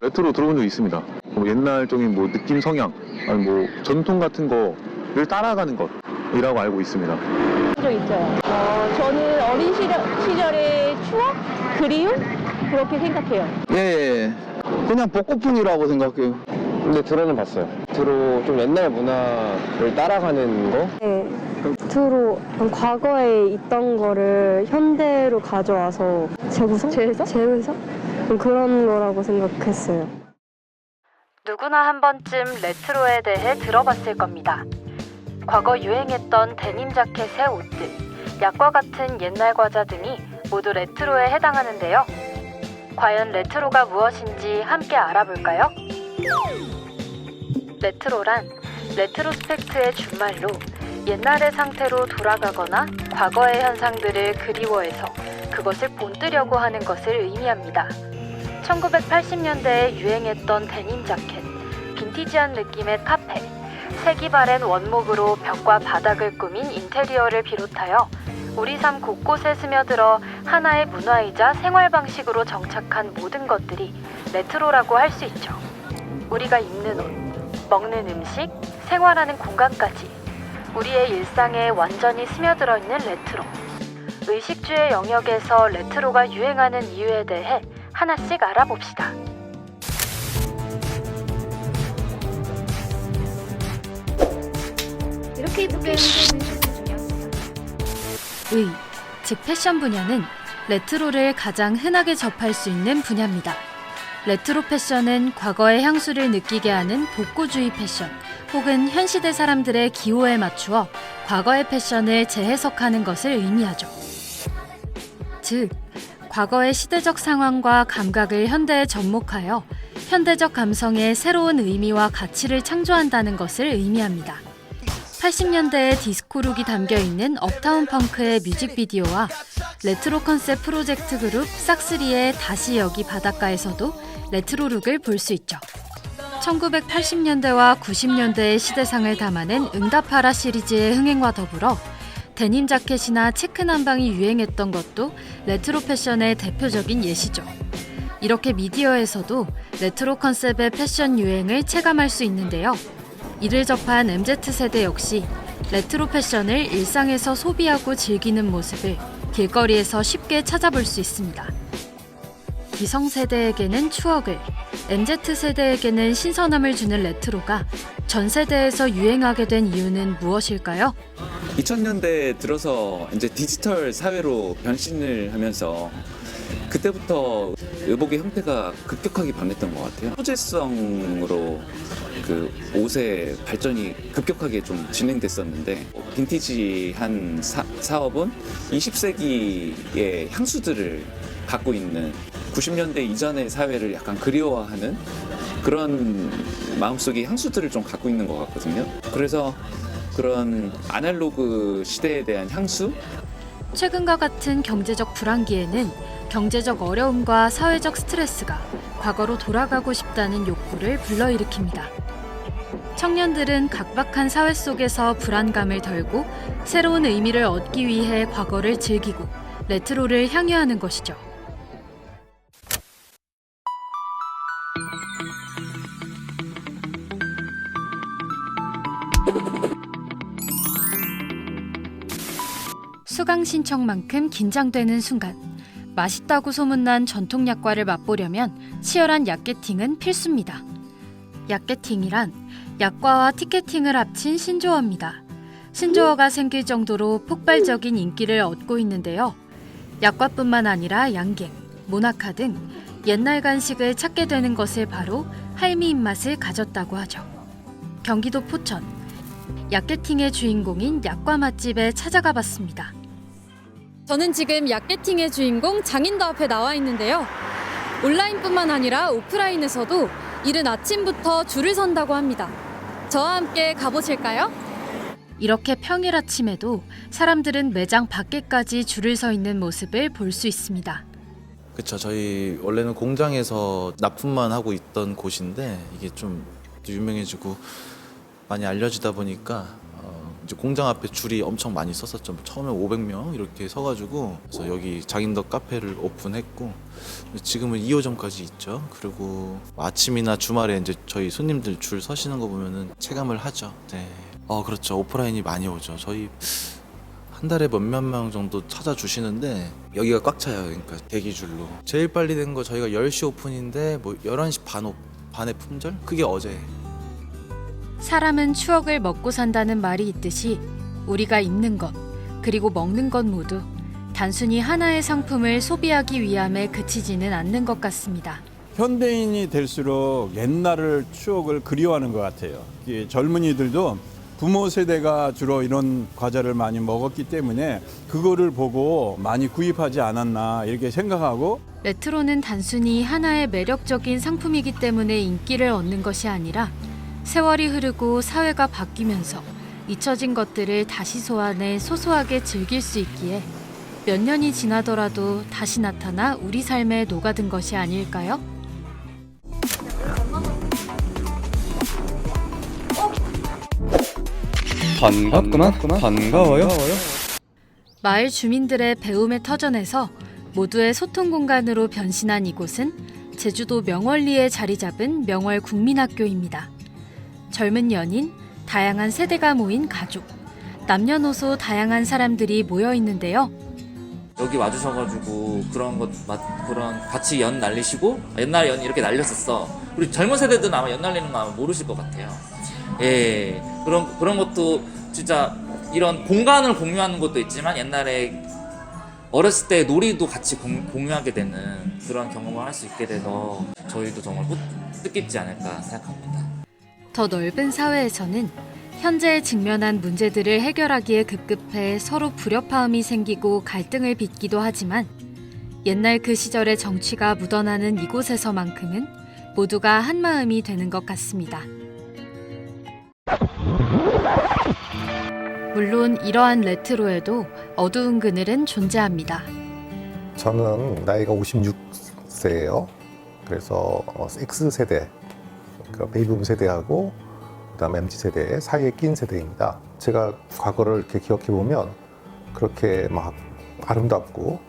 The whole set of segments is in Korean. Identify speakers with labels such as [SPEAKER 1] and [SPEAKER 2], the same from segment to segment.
[SPEAKER 1] 레트로 들어본 적 있습니다. 뭐 옛날적인 뭐 느낌 성향, 아니 뭐 전통 같은 거를 따라가는 것이라고 알고 있습니다.
[SPEAKER 2] 적 있어요. 저는 어린 시절의 추억? 그리움? 그렇게 생각해요.
[SPEAKER 3] 예, 그냥 벚꽃뿐이라고 생각해요.
[SPEAKER 4] 근데 들어는 봤어요. 들어 좀 옛날 문화를 따라가는 거?
[SPEAKER 5] 네, 주로 과거에 있던 거를 현대로 가져와서 재해석? 그런 거라고 생각했어요.
[SPEAKER 6] 누구나 한 번쯤 레트로에 대해 들어봤을 겁니다. 과거 유행했던 데님 자켓의 옷들, 약과 같은 옛날 과자 등이 모두 레트로에 해당하는데요. 과연 레트로가 무엇인지 함께 알아볼까요? 레트로란 레트로스펙트의 준말로 옛날의 상태로 돌아가거나 과거의 현상들을 그리워해서 그것을 본뜨려고 하는 것을 의미합니다. 1980년대에 유행했던 데님 자켓, 빈티지한 느낌의 카페, 색이 바랜 원목으로 벽과 바닥을 꾸민 인테리어를 비롯하여 우리 삶 곳곳에 스며들어 하나의 문화이자 생활 방식으로 정착한 모든 것들이 레트로라고 할 수 있죠. 우리가 입는 옷, 먹는 음식, 생활하는 공간까지 우리의 일상에 완전히 스며들어 있는 레트로. 의식주의 영역에서 레트로가 유행하는 이유에 대해 하나씩 알아봅시다.
[SPEAKER 7] 이렇게 입으면
[SPEAKER 6] 의, 즉 패션 분야는 레트로를 가장 흔하게 접할 수 있는 분야입니다. 레트로 패션은 과거의 향수를 느끼게 하는 복고주의 패션 혹은 현 시대 사람들의 기호에 맞추어 과거의 패션을 재해석하는 것을 의미하죠. 즉, 과거의 시대적 상황과 감각을 현대에 접목하여 현대적 감성의 새로운 의미와 가치를 창조한다는 것을 의미합니다. 80년대의 디스코룩이 담겨있는 업타운 펑크의 뮤직비디오와 레트로 컨셉 프로젝트 그룹 싹쓰리의 다시 여기 바닷가에서도 레트로 룩을 볼 수 있죠. 1980년대와 90년대의 시대상을 담아낸 응답하라 시리즈의 흥행과 더불어 데님 자켓이나 체크 남방이 유행했던 것도 레트로 패션의 대표적인 예시죠. 이렇게 미디어에서도 레트로 컨셉의 패션 유행을 체감할 수 있는데요. 이를 접한 MZ세대 역시 레트로 패션을 일상에서 소비하고 즐기는 모습을 길거리에서 쉽게 찾아볼 수 있습니다. 기성세대에게는 추억을, MZ세대에게는 신선함을 주는 레트로가 전 세대에서 유행하게 된 이유는 무엇일까요?
[SPEAKER 8] 2000년대 들어서 이제 디지털 사회로 변신을 하면서 그때부터 의복의 형태가 급격하게 변했던 것 같아요. 소재성으로 그 옷의 발전이 급격하게 좀 진행됐었는데 빈티지한 사업은 20세기의 향수들을 갖고 있는 90년대 이전의 사회를 약간 그리워하는 그런 마음속에 향수들을 좀 갖고 있는 것 같거든요. 그래서 그런 아날로그 시대에 대한 향수?
[SPEAKER 6] 최근과 같은 경제적 불황기에는 경제적 어려움과 사회적 스트레스가 과거로 돌아가고 싶다는 욕구를 불러일으킵니다. 청년들은 각박한 사회 속에서 불안감을 덜고 새로운 의미를 얻기 위해 과거를 즐기고 레트로를 향유하는 것이죠. 수강 신청만큼 긴장되는 순간, 맛있다고 소문난 전통 약과를 맛보려면 치열한 약게팅은 필수입니다. 약게팅이란 약과와 티켓팅을 합친 신조어입니다. 신조어가 생길 정도로 폭발적인 인기를 얻고 있는데요. 약과뿐만 아니라 양갱, 모나카 등 옛날 간식을 찾게 되는 것을 바로 할미 입맛을 가졌다고 하죠. 경기도 포천, 약게팅의 주인공인 약과 맛집에 찾아가 봤습니다.
[SPEAKER 9] 저는 지금 약게팅의 주인공 장인도 앞에 나와 있는데요. 온라인뿐만 아니라 오프라인에서도 이른 아침부터 줄을 선다고 합니다. 저와 함께 가보실까요?
[SPEAKER 6] 이렇게 평일 아침에도 사람들은 매장 밖에까지 줄을 서 있는 모습을 볼 수 있습니다.
[SPEAKER 10] 그렇죠. 저희 원래는 공장에서 납품만 하고 있던 곳인데 이게 좀 유명해지고 많이 알려지다 보니까 이제 공장 앞에 줄이 엄청 많이 섰었죠. 처음에 500명 이렇게 서가지고 그래서 여기 장인덕 카페를 오픈했고 지금은 2호점까지 있죠. 그리고 아침이나 주말에 이제 저희 손님들 줄 서시는 거 보면은 체감을 하죠. 네. 그렇죠. 오프라인이 많이 오죠. 저희 한 달에 몇몇 명 정도 찾아주시는데 여기가 꽉 차요. 그러니까 대기줄로. 제일 빨리 된 거 저희가 10시 오픈인데 뭐 11시 반에 품절? 그게 어제.
[SPEAKER 6] 사람은 추억을 먹고 산다는 말이 있듯이 우리가 입는 것, 그리고 먹는 것 모두 단순히 하나의 상품을 소비하기 위함에 그치지는 않는 것 같습니다.
[SPEAKER 7] 현대인이 될수록 옛날을 추억을 그리워하는 것 같아요. 젊은이들도 부모 세대가 주로 이런 과자를 많이 먹었기 때문에 그거를 보고 많이 구입하지 않았나 이렇게 생각하고
[SPEAKER 6] 레트로는 단순히 하나의 매력적인 상품이기 때문에 인기를 얻는 것이 아니라 세월이 흐르고 사회가 바뀌면서 잊혀진 것들을 다시 소환해 소소하게 즐길 수 있기에 몇 년이 지나더라도 다시 나타나 우리 삶에 녹아든 것이 아닐까요?
[SPEAKER 4] 반가워요.
[SPEAKER 6] 마을 주민들의 배움의 터전에서 모두의 소통 공간으로 변신한 이곳은 제주도 명월리에 자리 잡은 명월 국민학교입니다. 젊은 연인, 다양한 세대가 모인 가족, 남녀노소 다양한 사람들이 모여 있는데요.
[SPEAKER 11] 여기 와주셔가지고 그런 같이 연 날리시고 옛날 연 이렇게 날렸었어. 우리 젊은 세대들은 아마 연 날리는 거 아마 모르실 것 같아요. 예, 그런 것도 진짜 이런 공간을 공유하는 것도 있지만 옛날에 어렸을 때 놀이도 같이 공유하게 되는 그런 경험을 할 수 있게 돼서 저희도 정말 뜻깊지 않을까 생각합니다.
[SPEAKER 6] 더 넓은 사회에서는 현재에 직면한 문제들을 해결하기에 급급해 서로 불협화음이 생기고 갈등을 빚기도 하지만 옛날 그 시절의 정취가 묻어나는 이곳에서만큼은 모두가 한마음이 되는 것 같습니다. 물론 이러한 레트로에도 어두운 그늘은 존재합니다.
[SPEAKER 12] 저는 나이가 56세예요. 그래서 X세대, 그러니까 베이비붐 세대하고 그다음에 MZ세대 사이에 낀 세대입니다. 제가 과거를 이렇게 기억해 보면 그렇게 막 아름답고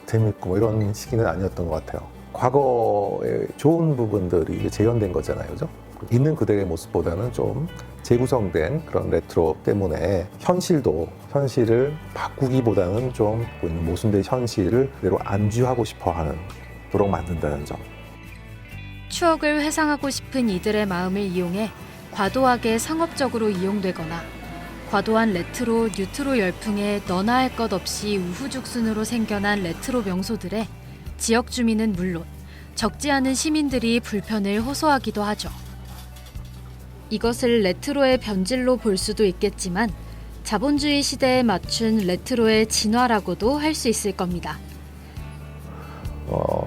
[SPEAKER 12] 재밌고 뭐 이런 시기는 아니었던 것 같아요. 과거의 좋은 부분들이 이제 재현된 거잖아요, 그죠? 있는 그대의 모습보다는 좀 재구성된 그런 레트로 때문에 현실을 바꾸기보다는 좀 모순된 현실을 그대로 안주하고 싶어하는 도록 만든다는 점.
[SPEAKER 6] 추억을 회상하고 싶은 이들의 마음을 이용해 과도하게 상업적으로 이용되거나 과도한 레트로, 뉴트로 열풍에 너나 할 것 없이 우후죽순으로 생겨난 레트로 명소들에 지역 주민은 물론 적지 않은 시민들이 불편을 호소하기도 하죠. 이것을 레트로의 변질로 볼 수도 있겠지만 자본주의 시대에 맞춘 레트로의 진화라고도 할 수 있을 겁니다.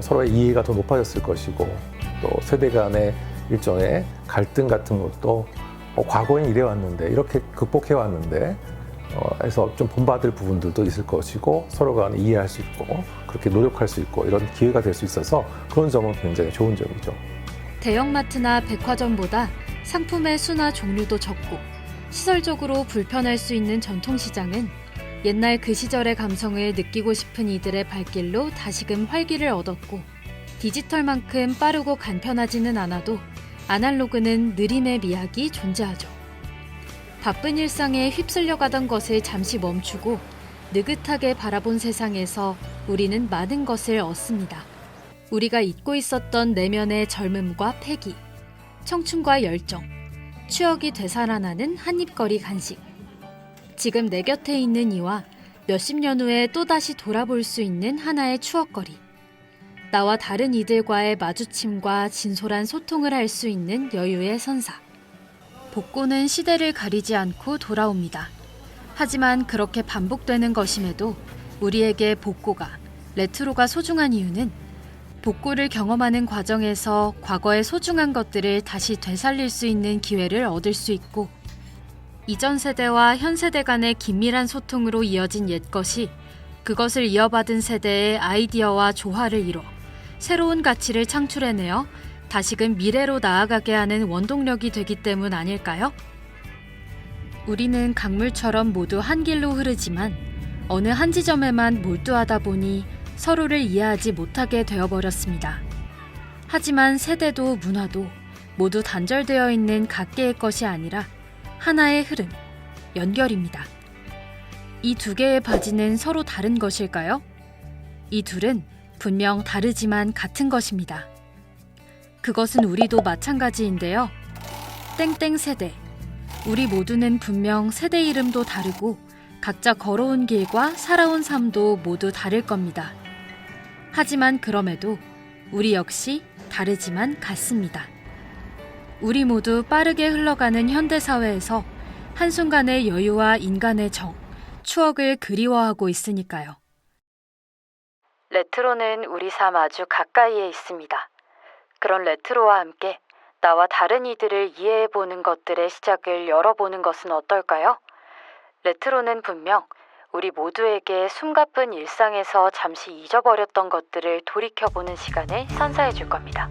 [SPEAKER 12] 서로의 이해가 더 높아졌을 것이고 또 세대 간의 일종의 갈등 같은 것도 과거엔 이래왔는데 이렇게 극복해왔는데 해서 좀 본받을 부분들도 있을 것이고 서로 간에 이해할 수 있고 그렇게 노력할 수 있고 이런 기회가 될 수 있어서 그런 점은 굉장히 좋은 점이죠.
[SPEAKER 6] 대형마트나 백화점보다 상품의 수나 종류도 적고 시설적으로 불편할 수 있는 전통시장은 옛날 그 시절의 감성을 느끼고 싶은 이들의 발길로 다시금 활기를 얻었고 디지털만큼 빠르고 간편하지는 않아도 아날로그는 느림의 미학이 존재하죠. 바쁜 일상에 휩쓸려가던 것을 잠시 멈추고 느긋하게 바라본 세상에서 우리는 많은 것을 얻습니다. 우리가 잊고 있었던 내면의 젊음과 패기, 청춘과 열정, 추억이 되살아나는 한입거리 간식. 지금 내 곁에 있는 이와 몇십 년 후에 또다시 돌아볼 수 있는 하나의 추억거리. 나와 다른 이들과의 마주침과 진솔한 소통을 할 수 있는 여유의 선사. 복고는 시대를 가리지 않고 돌아옵니다. 하지만 그렇게 반복되는 것임에도 우리에게 복고가, 레트로가 소중한 이유는 복고를 경험하는 과정에서 과거의 소중한 것들을 다시 되살릴 수 있는 기회를 얻을 수 있고 이전 세대와 현 세대 간의 긴밀한 소통으로 이어진 옛것이 그것을 이어받은 세대의 아이디어와 조화를 이뤄 새로운 가치를 창출해내어 다시금 미래로 나아가게 하는 원동력이 되기 때문 아닐까요?
[SPEAKER 9] 우리는 강물처럼 모두 한 길로 흐르지만 어느 한 지점에만 몰두하다 보니 서로를 이해하지 못하게 되어버렸습니다. 하지만 세대도 문화도 모두 단절되어 있는 각계의 것이 아니라 하나의 흐름, 연결입니다. 이 두 개의 바지는 서로 다른 것일까요? 이 둘은 분명 다르지만 같은 것입니다. 그것은 우리도 마찬가지인데요. 땡땡 세대. 우리 모두는 분명 세대 이름도 다르고 각자 걸어온 길과 살아온 삶도 모두 다를 겁니다. 하지만 그럼에도 우리 역시 다르지만 같습니다. 우리 모두 빠르게 흘러가는 현대사회에서 한순간의 여유와 인간의 정, 추억을 그리워하고 있으니까요.
[SPEAKER 6] 레트로는 우리 삶 아주 가까이에 있습니다. 그런 레트로와 함께 나와 다른 이들을 이해해보는 것들의 시작을 열어보는 것은 어떨까요? 레트로는 분명 우리 모두에게 숨가쁜 일상에서 잠시 잊어버렸던 것들을 돌이켜보는 시간을 선사해줄 겁니다.